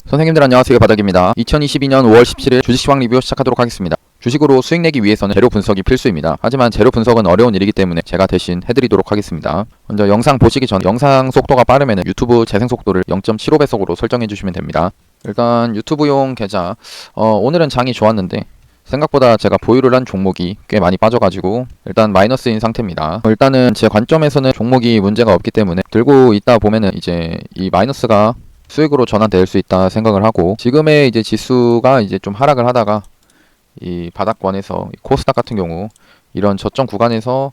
선생님들 안녕하세요, 바닥입니다. 2022년 5월 17일 주식시황 리뷰 시작하도록 하겠습니다. 주식으로 수익 내기 위해서는 재료 분석이 필수입니다. 하지만 재료 분석은 어려운 일이기 때문에 제가 대신 해드리도록 하겠습니다. 먼저 영상 보시기 전 영상 속도가 빠르면 유튜브 재생 속도를 0.75배속으로 설정해 주시면 됩니다. 일단 유튜브용 계좌 오늘은 장이 좋았는데 생각보다 제가 보유를 한 종목이 꽤 많이 빠져가지고 일단 마이너스인 상태입니다. 일단은 제 관점에서는 종목이 문제가 없기 때문에 들고 있다 보면은 이제 이 마이너스가 수익으로 전환될 수 있다 생각을 하고, 지금의 이제 지수가 이제 좀 하락을 하다가 이 바닥권에서 코스닥 같은 경우 이런 저점 구간에서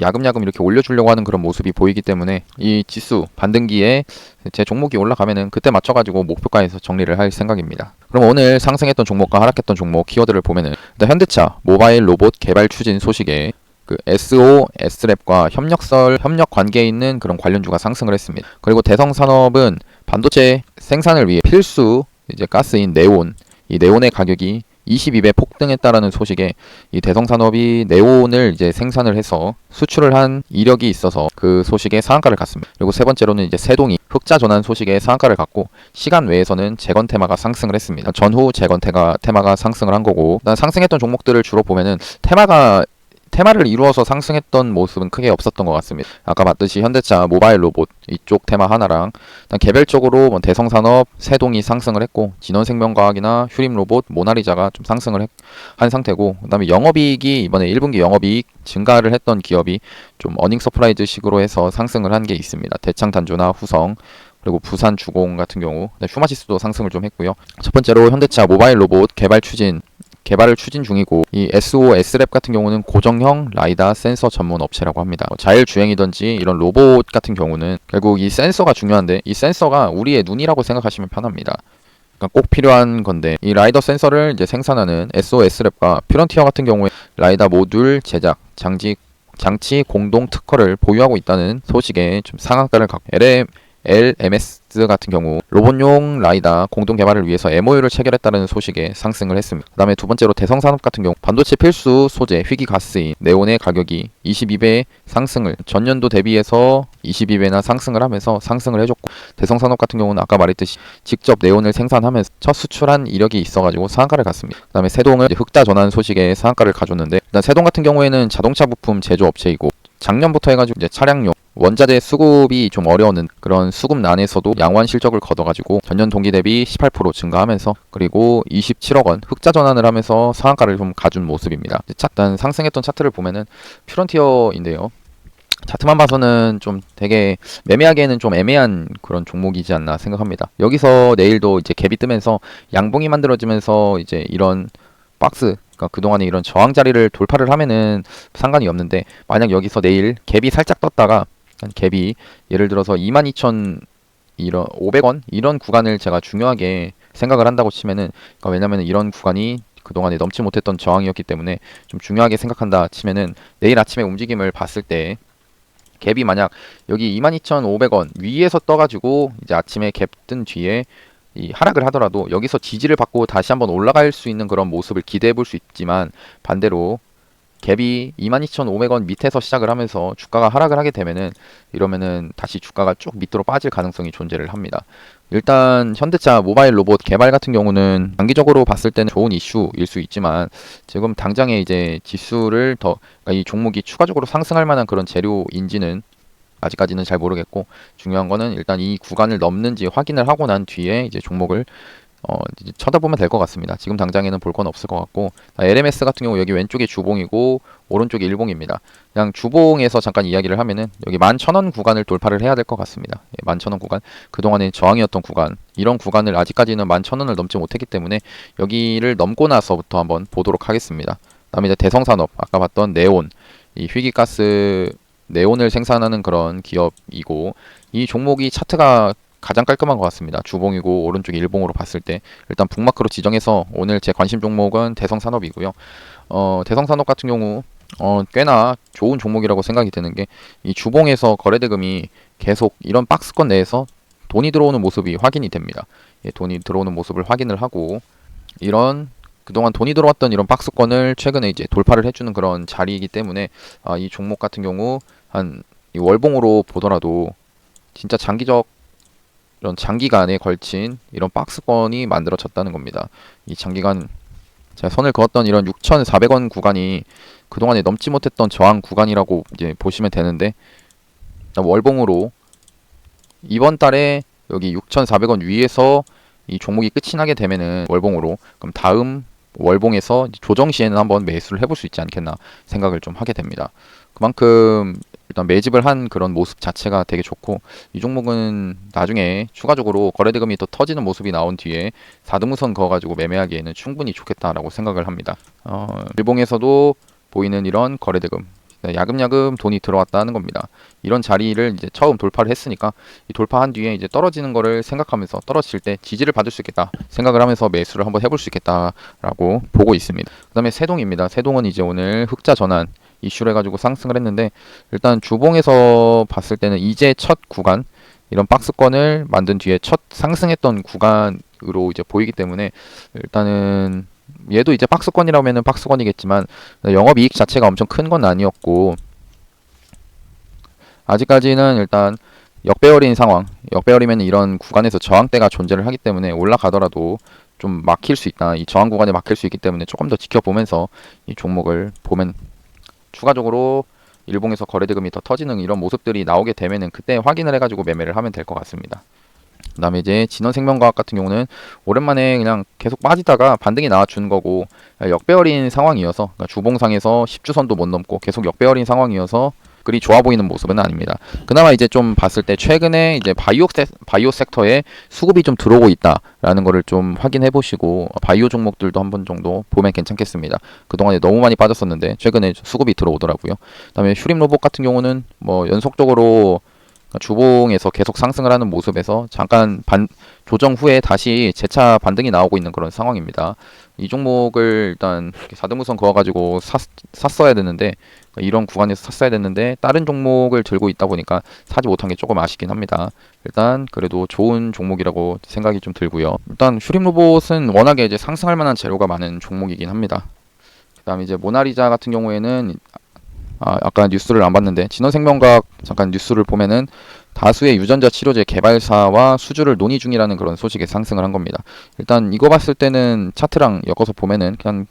야금야금 이렇게 올려주려고 하는 그런 모습이 보이기 때문에 이 지수 반등기에 제 종목이 올라가면은 그때 맞춰가지고 목표가에서 정리를 할 생각입니다. 그럼 오늘 상승했던 종목과 하락했던 종목 키워드를 보면은 일단 현대차 모바일 로봇 개발 추진 소식에 그 SO, S랩과 협력 관계에 있는 그런 관련주가 상승을 했습니다. 그리고 대성산업은 반도체 생산을 위해 필수 이제 가스인 네온, 이 네온의 가격이 22배 폭등했다라는 소식에 이 대성산업이 네온을 이제 생산을 해서 수출을 한 이력이 있어서 그 소식에 상한가를 갔습니다. 그리고 세 번째로는 이제 세동이 흑자 전환 소식에 상한가를 갔고, 시간 외에서는 재건 테마가 상승을 했습니다. 전후 재건 테마가 상승을 한 거고, 일단 상승했던 종목들을 주로 보면은 테마를 이루어서 상승했던 모습은 크게 없었던 것 같습니다. 아까 봤듯이 현대차 모바일 로봇 이쪽 테마 하나랑, 일단 개별적으로 뭐 대성산업, 세동이 상승을 했고, 진원생명과학이나 휴림로봇, 모나리자가 좀 상승을 한 상태고, 그 다음에 영업이익이 이번에 1분기 영업이익 증가를 했던 기업이 좀 어닝 서프라이즈 식으로 해서 상승을 한 게 있습니다. 대창단조나 후성, 그리고 부산주공 같은 경우, 휴마시스도 상승을 좀 했고요. 첫 번째로 현대차 모바일 로봇 개발을 추진 중이고, 이 SO, S랩 같은 경우는 고정형 라이다 센서 전문 업체라고 합니다. 자율주행이든지 이런 로봇 같은 경우는 결국 이 센서가 중요한데, 이 센서가 우리의 눈이라고 생각하시면 편합니다. 그러니까 꼭 필요한 건데, 이 라이더 센서를 이제 생산하는 SO, S랩과 퓨런티어 같은 경우에 라이다 모듈 제작, 장치 공동 특허를 보유하고 있다는 소식에 좀 상한가를 갖고, LMS 같은 경우 로봇용 라이다 공동 개발을 위해서 MOU를 체결했다는 소식에 상승을 했습니다. 그 다음에 두 번째로 대성산업 같은 경우 반도체 필수 소재 희귀가스인 네온의 가격이 22배 상승을, 전년도 대비해서 22배나 상승을 하면서 상승을 해줬고, 대성산업 같은 경우는 아까 말했듯이 직접 네온을 생산하면서 첫 수출한 이력이 있어가지고 상한가를 갔습니다. 그 다음에 세동은 흑자 전환 소식에 상한가를 가줬는데, 일단 세동 같은 경우에는 자동차 부품 제조업체이고, 작년부터 해가지고 이제 차량용 원자재 수급이 좀 어려운 그런 수급난에서도 양호한 실적을 거둬가지고 전년 동기 대비 18% 증가하면서, 그리고 27억 원 흑자 전환을 하면서 상한가를 좀 가준 모습입니다. 일단 상승했던 차트를 보면은 퓨런티어인데요. 차트만 봐서는 좀 되게 매매하기에는 좀 애매한 그런 종목이지 않나 생각합니다. 여기서 내일도 이제 갭이 뜨면서 양봉이 만들어지면서 이제 이런 박스, 그러니까 그동안에 이런 저항 자리를 돌파를 하면은 상관이 없는데, 만약 여기서 내일 갭이 살짝 떴다가 갭이 예를 들어서 22,500원 이런 구간을 제가 중요하게 생각을 한다고 치면은, 그러니까 왜냐면 이런 구간이 그동안에 넘지 못했던 저항이었기 때문에 좀 중요하게 생각한다 치면은, 내일 아침에 움직임을 봤을 때 갭이 만약 여기 22,500원 위에서 떠가지고 이제 아침에 갭 뜬 뒤에 이 하락을 하더라도 여기서 지지를 받고 다시 한번 올라갈 수 있는 그런 모습을 기대해 볼 수 있지만, 반대로 갭이 22,500원 밑에서 시작을 하면서 주가가 하락을 하게 되면은, 이러면은 다시 주가가 쭉 밑으로 빠질 가능성이 존재를 합니다. 일단 현대차 모바일 로봇 개발 같은 경우는 장기적으로 봤을 때는 좋은 이슈일 수 있지만, 지금 당장에 이제 지수를 그러니까 이 종목이 추가적으로 상승할 만한 그런 재료인지는 아직까지는 잘 모르겠고, 중요한 거는 일단 이 구간을 넘는지 확인을 하고 난 뒤에 이제 종목을 이제 쳐다보면 될 것 같습니다. 지금 당장에는 볼 건 없을 것 같고, LMS 같은 경우 여기 왼쪽이 주봉이고 오른쪽이 일봉입니다. 그냥 주봉에서 잠깐 이야기를 하면은 여기 11,000원 구간을 돌파를 해야 될 것 같습니다. 11,000원 구간, 그동안에 저항이었던 구간, 이런 구간을 아직까지는 11,000원을 넘지 못했기 때문에 여기를 넘고 나서부터 한번 보도록 하겠습니다. 그다음에 이제 대성산업, 아까 봤던 네온, 이 희귀가스 네온을 생산하는 그런 기업이고, 이 종목이 차트가 가장 깔끔한 것 같습니다. 주봉이고 오른쪽 일봉으로 봤을 때 일단 북마크로 지정해서 오늘 제 관심 종목은 대성산업이고요. 대성산업 같은 경우 꽤나 좋은 종목이라고 생각이 드는 게, 이 주봉에서 거래대금이 계속 이런 박스권 내에서 돈이 들어오는 모습이 확인이 됩니다. 돈이 들어오는 모습을 확인을 하고, 이런 그동안 돈이 들어왔던 이런 박스권을 최근에 이제 돌파를 해주는 그런 자리이기 때문에, 이 종목 같은 경우 한 이 월봉으로 보더라도 진짜 장기적 이런 장기간에 걸친 이런 박스권이 만들어졌다는 겁니다. 이 장기간 제가 선을 그었던 이런 6,400원 구간이 그동안에 넘지 못했던 저항 구간이라고 이제 보시면 되는데, 월봉으로 이번 달에 여기 6,400원 위에서 이 종목이 끝이 나게 되면은 월봉으로, 그럼 다음 월봉에서 조정 시에는 한번 매수를 해볼 수 있지 않겠나 생각을 좀 하게 됩니다. 그만큼 일단 매집을 한 그런 모습 자체가 되게 좋고, 이 종목은 나중에 추가적으로 거래대금이 더 터지는 모습이 나온 뒤에 4등분선 그어가지고 매매하기에는 충분히 좋겠다라고 생각을 합니다. 일봉에서도 보이는 이런 거래대금, 야금야금 돈이 들어왔다는 겁니다. 이런 자리를 이제 처음 돌파를 했으니까 이 돌파한 뒤에 이제 떨어지는 거를 생각하면서, 떨어질 때 지지를 받을 수 있겠다 생각을 하면서 매수를 한번 해볼 수 있겠다라고 보고 있습니다. 그 다음에 세동입니다. 세동은 이제 오늘 흑자 전환 이슈를 해가지고 상승을 했는데, 일단 주봉에서 봤을 때는 이제 첫 구간, 이런 박스권을 만든 뒤에 첫 상승했던 구간으로 이제 보이기 때문에, 일단은 얘도 이제 박스권이라면은 박스권이겠지만 영업이익 자체가 엄청 큰 건 아니었고, 아직까지는 일단 역배열인 상황, 역배열이면 이런 구간에서 저항대가 존재를 하기 때문에 올라가더라도 좀 막힐 수 있다, 이 저항 구간에 막힐 수 있기 때문에 조금 더 지켜보면서 이 종목을 보면, 추가적으로 일봉에서 거래대금이 더 터지는 이런 모습들이 나오게 되면은 그때 확인을 해가지고 매매를 하면 될 것 같습니다. 그 다음에 이제 진원생명과학 같은 경우는 오랜만에 그냥 계속 빠지다가 반등이 나와준 거고, 역배열인 상황이어서, 그러니까 주봉상에서 10주선도 못 넘고 계속 역배열인 상황이어서 그리 좋아 보이는 모습은 아닙니다. 그나마 이제 좀 봤을 때 최근에 이제 바이오 섹터에 수급이 좀 들어오고 있다라는 거를 좀 확인해 보시고, 바이오 종목들도 한 번 정도 보면 괜찮겠습니다. 그동안에 너무 많이 빠졌었는데 최근에 수급이 들어오더라고요. 그다음에 휴림 로봇 같은 경우는 뭐 연속적으로 주봉에서 계속 상승을 하는 모습에서 잠깐 조정 후에 다시 재차 반등이 나오고 있는 그런 상황입니다. 이 종목을 일단 4등분선 그어가지고 샀어야 되는데, 이런 구간에서 샀어야 됐는데 다른 종목을 들고 있다 보니까 사지 못한 게 조금 아쉽긴 합니다. 일단 그래도 좋은 종목이라고 생각이 좀 들고요. 일단 휴림 로봇은 워낙에 이제 상승할 만한 재료가 많은 종목이긴 합니다. 그다음에 이제 모나리자 같은 경우에는 아까 뉴스를 안 봤는데, 진원생명과학 잠깐 뉴스를 보면은 다수의 유전자 치료제 개발사와 수주를 논의 중이라는 그런 소식에 상승을 한 겁니다. 일단 이거 봤을 때는 차트랑 엮어서 보면은 그냥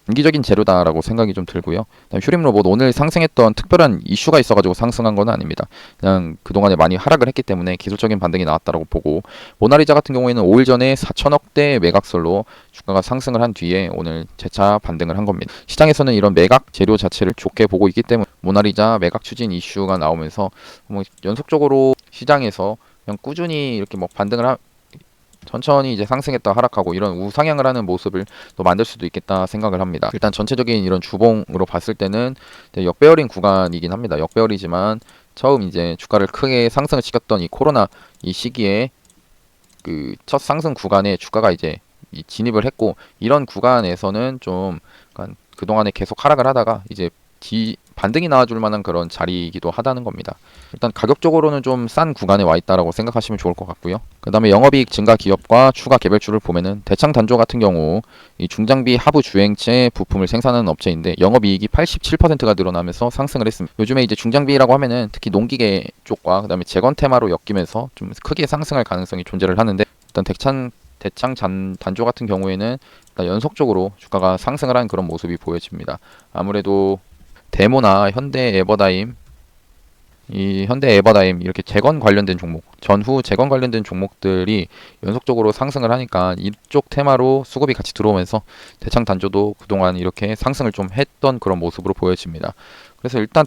단기적인 재료다라고 생각이 좀 들고요. 휴림 로봇 오늘 상승했던 특별한 이슈가 있어가지고 상승한 건 아닙니다. 그냥 그동안에 많이 하락을 했기 때문에 기술적인 반등이 나왔다라고 보고, 모나리자 같은 경우에는 5일 전에 4천억대 매각설로 주가가 상승을 한 뒤에 오늘 재차 반등을 한 겁니다. 시장에서는 이런 매각 재료 자체를 좋게 보고 있기 때문에 모나리자 매각 추진 이슈가 나오면서 뭐 연속적으로 시장에서 그냥 꾸준히 이렇게 뭐 반등을 천천히 이제 상승했다 하락하고 이런 우상향을 하는 모습을 또 만들 수도 있겠다 생각을 합니다. 일단 전체적인 이런 주봉으로 봤을 때는 역배열인 구간이긴 합니다. 역배열이지만 처음 이제 주가를 크게 상승을 시켰던 이 코로나 이 시기에 그 첫 상승 구간에 주가가 이제 진입을 했고, 이런 구간에서는 좀 그동안에 계속 하락을 하다가 이제 반등이 나와줄 만한 그런 자리이기도 하다는 겁니다. 일단 가격적으로는 좀 싼 구간에 와 있다라고 생각하시면 좋을 것 같고요. 그 다음에 영업이익 증가 기업과 추가 개별주를 보면은 대창단조 같은 경우 이 중장비 하부 주행체 부품을 생산하는 업체인데 영업이익이 87%가 늘어나면서 상승을 했습니다. 요즘에 이제 중장비라고 하면은 특히 농기계 쪽과 그 다음에 재건 테마로 엮이면서 좀 크게 상승할 가능성이 존재를 하는데, 일단 대창 단조 같은 경우에는 일단 연속적으로 주가가 상승을 한 그런 모습이 보여집니다. 아무래도 데모나 현대 에버다임 이렇게 재건 관련된 종목, 전후 재건 관련된 종목들이 연속적으로 상승을 하니까 이쪽 테마로 수급이 같이 들어오면서 대창 단조도 그동안 이렇게 상승을 좀 했던 그런 모습으로 보여집니다. 그래서 일단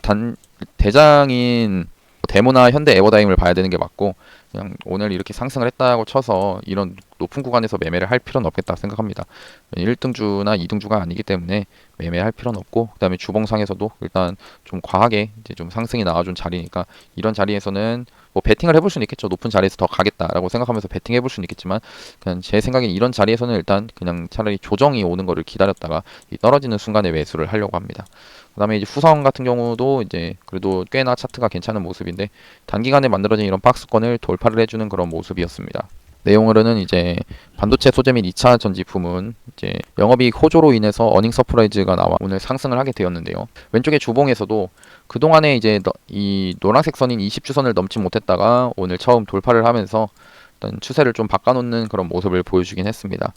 대장인 데모나 현대 에버다임을 봐야 되는 게 맞고, 그냥 오늘 이렇게 상승을 했다고 쳐서 이런 높은 구간에서 매매를 할 필요는 없겠다 생각합니다. 1등주나 2등주가 아니기 때문에 매매할 필요는 없고, 그 다음에 주봉상에서도 일단 좀 과하게 이제 좀 상승이 나와준 자리니까 이런 자리에서는 뭐 베팅을 해볼 수는 있겠죠. 높은 자리에서 더 가겠다라고 생각하면서 베팅 해볼 수는 있겠지만, 그냥 제 생각엔 이런 자리에서는 일단 그냥 차라리 조정이 오는 거를 기다렸다가 이 떨어지는 순간에 매수를 하려고 합니다. 그 다음에 이제 후성 같은 경우도 이제 그래도 꽤나 차트가 괜찮은 모습인데, 단기간에 만들어진 이런 박스권을 돌파를 해주는 그런 모습이었습니다. 내용으로는 이제 반도체 소재 및 2차 전지 부문 이제 영업이익 호조로 인해서 어닝 서프라이즈가 나와 오늘 상승을 하게 되었는데요. 왼쪽에 주봉에서도 그동안에 이제 이 노란색 선인 20주선을 넘지 못했다가 오늘 처음 돌파를 하면서 어떤 추세를 좀 바꿔놓는 그런 모습을 보여주긴 했습니다.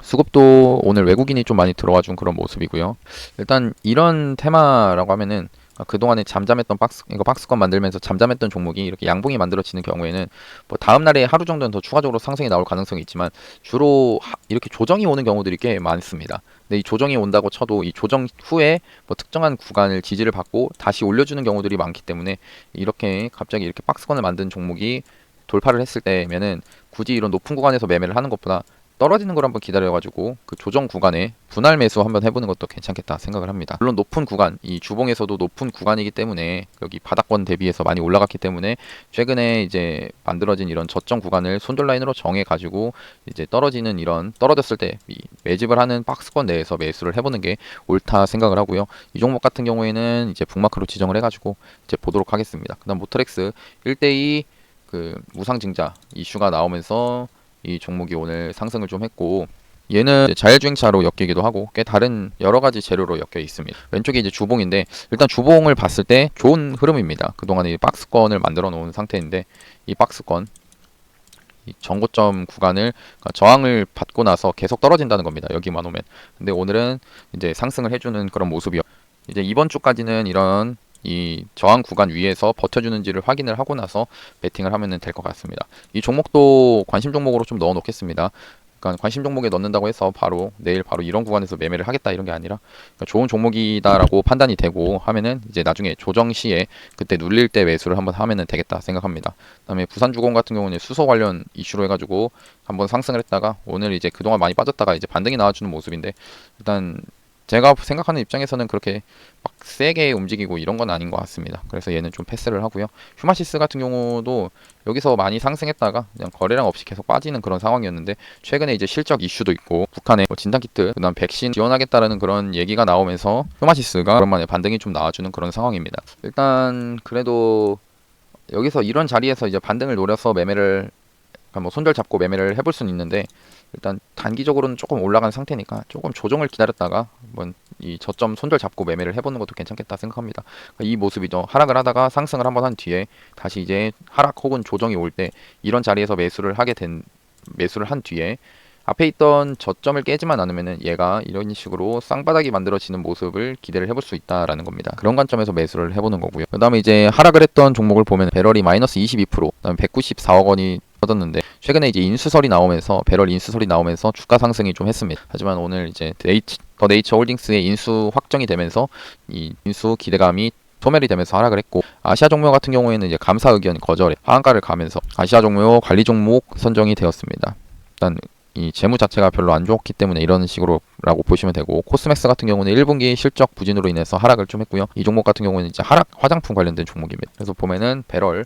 수급도 오늘 외국인이 좀 많이 들어와 준 그런 모습이고요. 일단 이런 테마라고 하면은 그동안에 잠잠했던 이거 박스권 만들면서 잠잠했던 종목이 이렇게 양봉이 만들어지는 경우에는 뭐 다음 날에 하루 정도는 더 추가적으로 상승이 나올 가능성이 있지만 주로 이렇게 조정이 오는 경우들이 꽤 많습니다. 근데 이 조정이 온다고 쳐도 이 조정 후에 뭐 특정한 구간을 지지를 받고 다시 올려주는 경우들이 많기 때문에 이렇게 갑자기 이렇게 박스권을 만든 종목이 돌파를 했을 때면은 굳이 이런 높은 구간에서 매매를 하는 것보다 떨어지는 걸 한번 기다려가지고 그 조정 구간에 분할 매수 한번 해보는 것도 괜찮겠다 생각을 합니다. 물론 높은 구간, 이 주봉에서도 높은 구간이기 때문에 여기 바닥권 대비해서 많이 올라갔기 때문에 최근에 이제 만들어진 이런 저점 구간을 손절 라인으로 정해가지고 이제 떨어졌을 때 이 매집을 하는 박스권 내에서 매수를 해보는 게 옳다 생각을 하고요. 이 종목 같은 경우에는 이제 북마크로 지정을 해가지고 이제 보도록 하겠습니다. 그다음 모터렉스 1대2 그 무상증자 이슈가 나오면서 이 종목이 오늘 상승을 좀 했고, 얘는 자율주행차로 엮이기도 하고 꽤 다른 여러 가지 재료로 엮여 있습니다. 왼쪽에 이제 주봉인데 일단 주봉을 봤을 때 좋은 흐름입니다. 그동안에 이 박스권을 만들어 놓은 상태인데 이 박스권 이 전고점 구간을 그러니까 저항을 받고 나서 계속 떨어진다는 겁니다. 여기만 오면. 근데 오늘은 이제 상승을 해주는 그런 모습이요. 이제 이번 주까지는 이런 이 저항 구간 위에서 버텨주는지를 확인을 하고 나서 베팅을 하면 될 것 같습니다. 이 종목도 관심 종목으로 좀 넣어 놓겠습니다. 그러니까 관심 종목에 넣는다고 해서 내일 바로 이런 구간에서 매매를 하겠다 이런 게 아니라 그러니까 좋은 종목이다라고 판단이 되고 하면은 이제 나중에 조정 시에 그때 눌릴 때 매수를 한번 하면은 되겠다 생각합니다. 그다음에 부산주공 같은 경우는 수소 관련 이슈로 해가지고 한번 상승을 했다가 오늘 이제 그동안 많이 빠졌다가 이제 반등이 나와주는 모습인데, 일단 제가 생각하는 입장에서는 그렇게 막 세게 움직이고 이런 건 아닌 것 같습니다. 그래서 얘는 좀 패스를 하고요. 휴마시스 같은 경우도 여기서 많이 상승했다가 그냥 거래량 없이 계속 빠지는 그런 상황이었는데 최근에 이제 실적 이슈도 있고 북한의 뭐 진단키트 그다음 백신 지원하겠다라는 그런 얘기가 나오면서 휴마시스가 오랜만에 반등이 좀 나와주는 그런 상황입니다. 일단 그래도 여기서 이런 자리에서 이제 반등을 노려서 매매를 그러니까 뭐 손절 잡고 매매를 해볼 수는 있는데, 일단 단기적으로는 조금 올라간 상태니까 조금 조정을 기다렸다가 한번 이 저점 손절 잡고 매매를 해보는 것도 괜찮겠다 생각합니다. 그러니까 이 모습이죠. 하락을 하다가 상승을 한번 한 뒤에 다시 이제 하락 혹은 조정이 올 때 이런 자리에서 매수를 한 뒤에 앞에 있던 저점을 깨지만 않으면은 얘가 이런 식으로 쌍바닥이 만들어지는 모습을 기대를 해볼 수 있다라는 겁니다. 그런 관점에서 매수를 해보는 거고요. 그 다음에 이제 하락을 했던 종목을 보면 배럴이 마이너스 22%, 그다음에 194억 원이 터졌는데 최근에 이제 배럴 인수설이 나오면서 주가 상승이 좀 했습니다. 하지만 오늘 이제 더 네이처 홀딩스의 인수 확정이 되면서 이 인수 기대감이 소멸이 되면서 하락을 했고, 아시아 종묘 같은 경우에는 이제 감사 의견 거절에 하한가를 가면서 아시아 종묘 관리 종목 선정이 되었습니다. 일단 이 재무 자체가 별로 안 좋기 때문에 이런 식으로라고 보시면 되고, 코스맥스 같은 경우는 1분기 실적 부진으로 인해서 하락을 좀 했고요. 이 종목 같은 경우는 이제 화장품 관련된 종목입니다. 그래서 보면은 배럴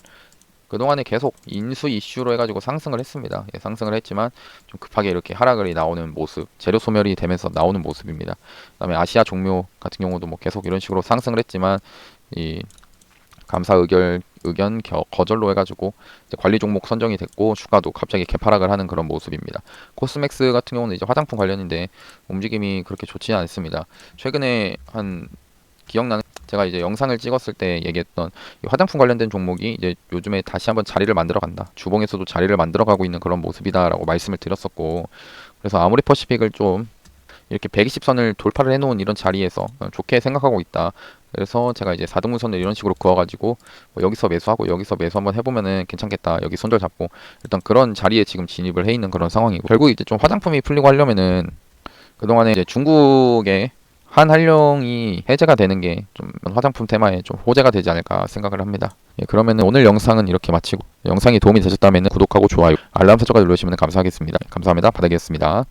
그동안에 계속 인수 이슈로 해가지고 상승을 했습니다. 예, 상승을 했지만 좀 급하게 이렇게 하락을 나오는 모습, 재료 소멸이 되면서 나오는 모습입니다. 그다음에 아시아 종묘 같은 경우도 뭐 계속 이런 식으로 상승을 했지만 이 감사 의견 거절로 해가지고 이제 관리 종목 선정이 됐고 주가도 갑자기 개파락을 하는 그런 모습입니다. 코스맥스 같은 경우는 이제 화장품 관련인데 움직임이 그렇게 좋지 않습니다. 최근에 기억나는 제가 이제 영상을 찍었을 때 얘기했던 이 화장품 관련된 종목이 이제 요즘에 다시 한번 자리를 만들어 간다. 주봉에서도 자리를 만들어 가고 있는 그런 모습이다라고 말씀을 드렸었고, 그래서 아모레퍼시픽을 좀 이렇게 120선을 돌파를 해놓은 이런 자리에서 좋게 생각하고 있다. 그래서 제가 이제 4등분선을 이런 식으로 그어가지고 뭐 여기서 매수하고 여기서 매수 한번 해보면은 괜찮겠다. 여기 손절 잡고 일단 그런 자리에 지금 진입을 해 있는 그런 상황이고, 결국 이제 좀 화장품이 풀리고 하려면은 그동안에 이제 중국의 한한령이 해제가 되는 게 좀 화장품 테마에 좀 호재가 되지 않을까 생각을 합니다. 예, 그러면은 오늘 영상은 이렇게 마치고 영상이 도움이 되셨다면 구독하고 좋아요, 알람 설정까지 누르시면 감사하겠습니다. 감사합니다. 바닥이었습니다.